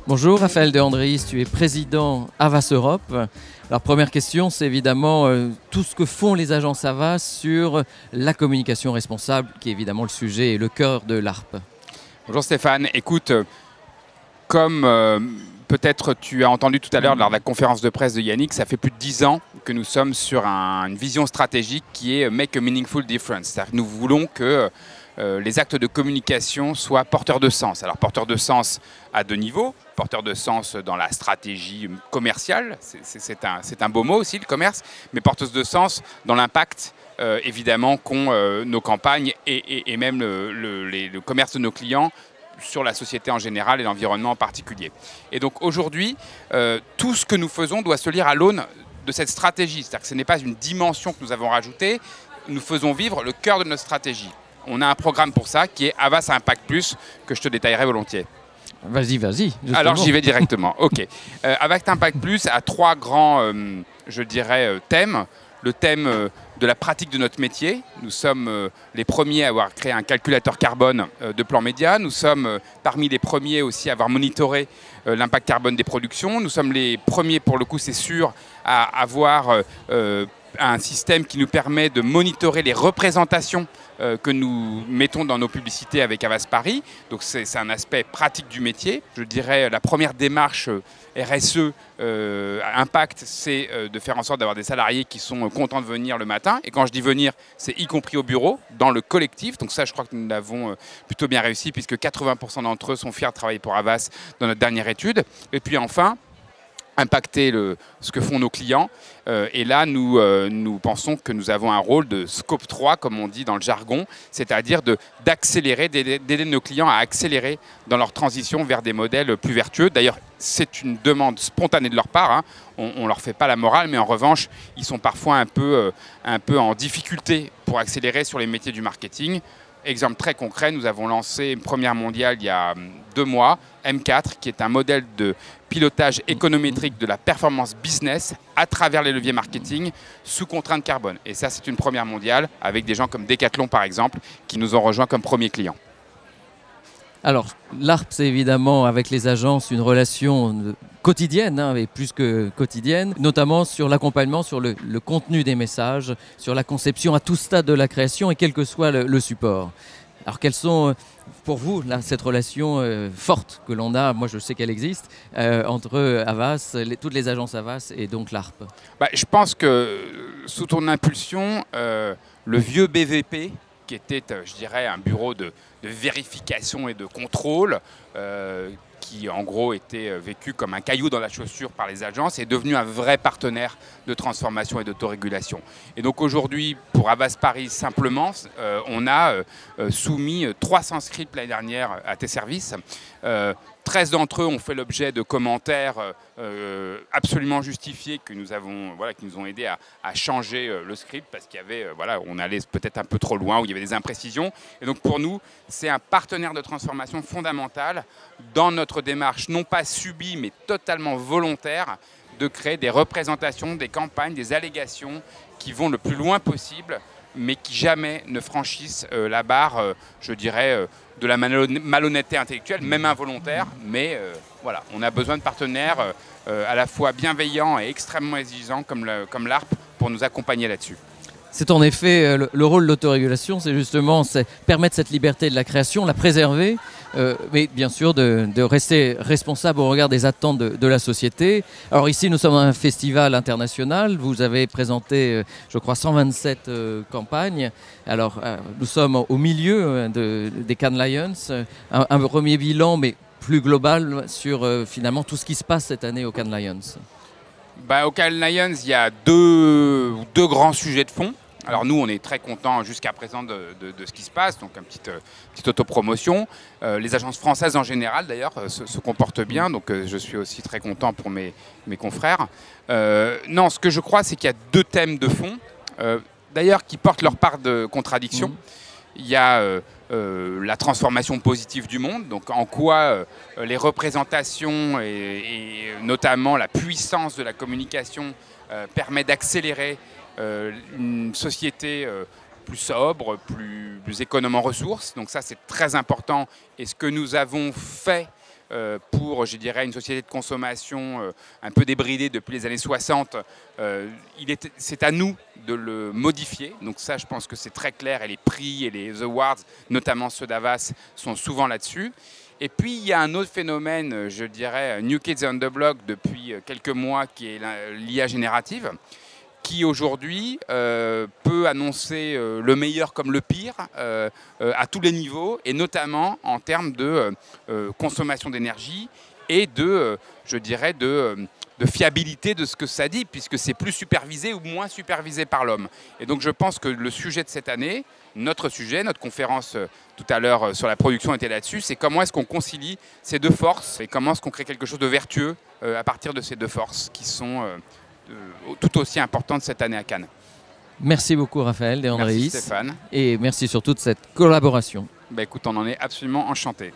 Bonjour Raphaël De Andréis, tu es président Havas Europe. Alors première question, c'est évidemment tout ce que font les agences Havas sur la communication responsable, qui est évidemment le sujet et le cœur de l'ARP. Bonjour Stéphane, écoute, comme peut-être tu as entendu tout à l'heure lors de la conférence de presse de Yannick, ça fait plus de 10 ans que nous sommes sur une vision stratégique qui est Make a Meaningful Difference. C'est-à-dire que nous voulons que les actes de communication soient porteurs de sens. Alors porteurs de sens à deux niveaux, porteurs de sens dans la stratégie commerciale, c'est un beau mot aussi le commerce, mais porteurs de sens dans l'impact évidemment qu'ont nos campagnes et même le commerce de nos clients sur la société en général et l'environnement en particulier. Et donc aujourd'hui, tout ce que nous faisons doit se lire à l'aune de cette stratégie. C'est-à-dire que ce n'est pas une dimension que nous avons rajoutée, nous faisons vivre le cœur de notre stratégie. On a un programme pour ça qui est Havas Impact Plus, que je te détaillerai volontiers. Vas-y. Justement. Alors j'y vais directement. Ok. Havas Impact Plus a trois grands, je dirais, thèmes. Le thème de la pratique de notre métier. Nous sommes les premiers à avoir créé un calculateur carbone de plan média. Nous sommes parmi les premiers aussi à avoir monitoré l'impact carbone des productions. Nous sommes les premiers, pour le coup, c'est sûr, à avoir un système qui nous permet de monitorer les représentations que nous mettons dans nos publicités avec Havas Paris. Donc c'est un aspect pratique du métier. Je dirais la première démarche RSE impact, c'est de faire en sorte d'avoir des salariés qui sont contents de venir le matin. Et quand je dis venir, c'est y compris au bureau, dans le collectif. Donc ça, je crois que nous l'avons plutôt bien réussi puisque 80% d'entre eux sont fiers de travailler pour Havas dans notre dernière étude. Et puis enfin, impacter ce que font nos clients. Et là, nous pensons que nous avons un rôle de scope 3, comme on dit dans le jargon, c'est-à-dire d'accélérer, d'aider nos clients à accélérer dans leur transition vers des modèles plus vertueux. D'ailleurs, c'est une demande spontanée de leur part, hein. On ne leur fait pas la morale, mais en revanche, ils sont parfois un peu en difficulté pour accélérer sur les métiers du marketing. Exemple très concret, nous avons lancé une première mondiale il y a 2 mois, M4, qui est un modèle de pilotage économétrique de la performance business à travers les leviers marketing sous contrainte carbone. Et ça, c'est une première mondiale avec des gens comme Decathlon, par exemple, qui nous ont rejoints comme premiers clients. Alors, l'ARP, c'est évidemment avec les agences une relation quotidienne, hein, et plus que quotidienne, notamment sur l'accompagnement, sur le contenu des messages, sur la conception à tout stade de la création et quel que soit le support. Alors, quelles sont pour vous là, cette relation forte que l'on a, moi je sais qu'elle existe, entre Havas, toutes les agences Havas et donc l'ARP? Je pense que sous ton impulsion, le vieux BVP, qui était, je dirais, un bureau de vérification et de contrôle, qui en gros était vécu comme un caillou dans la chaussure par les agences, est devenu un vrai partenaire de transformation et d'autorégulation. Et donc aujourd'hui, pour Havas Paris simplement, on a soumis 300 scripts l'année dernière à tes services. 13 d'entre eux ont fait l'objet de commentaires absolument justifiés qui nous ont aidés à changer le script parce qu'il y avait, on allait peut-être un peu trop loin, où il y avait des imprécisions. Et donc pour nous, c'est un partenaire de transformation fondamental dans notre démarche, non pas subie, mais totalement volontaire, de créer des représentations, des campagnes, des allégations qui vont le plus loin possible, mais qui jamais ne franchissent la barre, je dirais, de la malhonnêteté intellectuelle, même involontaire. Mais on a besoin de partenaires à la fois bienveillants et extrêmement exigeants comme l'ARP pour nous accompagner là-dessus. C'est en effet le rôle de l'autorégulation, c'est justement permettre cette liberté de la création, la préserver, mais bien sûr de rester responsable au regard des attentes de la société. Alors ici, nous sommes un festival international. Vous avez présenté, je crois, 127 campagnes. Alors, nous sommes au milieu des Cannes Lions. Un premier bilan, mais plus global sur finalement tout ce qui se passe cette année aux Cannes Lions. Au Cannes Lions, il y a deux grands sujets de fond. Alors nous, on est très contents jusqu'à présent de ce qui se passe, donc une petite autopromotion. Les agences françaises en général, d'ailleurs, se comportent bien, donc je suis aussi très content pour mes confrères. Non, ce que je crois, c'est qu'il y a 2 thèmes de fond. d'ailleurs qui portent leur part de contradiction. Il y a la transformation positive du monde, donc en quoi les représentations et notamment la puissance de la communication permet d'accélérer une société plus sobre, plus économe en ressources. Donc ça, c'est très important. Et ce que nous avons fait pour, je dirais, une société de consommation un peu débridée depuis les années 60, c'est à nous de le modifier. Donc ça, je pense que c'est très clair. Et les prix et les awards, notamment ceux d'Avas, sont souvent là-dessus. Et puis, il y a un autre phénomène, je dirais, New Kids on the Block depuis quelques mois, qui est l'IA générative, qui aujourd'hui peut annoncer le meilleur comme le pire à tous les niveaux, et notamment en termes de consommation d'énergie et de, je dirais, de fiabilité de ce que ça dit, puisque c'est plus supervisé ou moins supervisé par l'homme. Et donc je pense que le sujet de cette année, notre conférence tout à l'heure sur la production était là-dessus, c'est comment est-ce qu'on concilie ces deux forces et comment est-ce qu'on crée quelque chose de vertueux à partir de ces deux forces qui sont tout aussi importantes cette année à Cannes. Merci beaucoup Raphaël De Andréis. Merci Stéphane. Et merci surtout de cette collaboration. Bah, écoute, on en est absolument enchanté.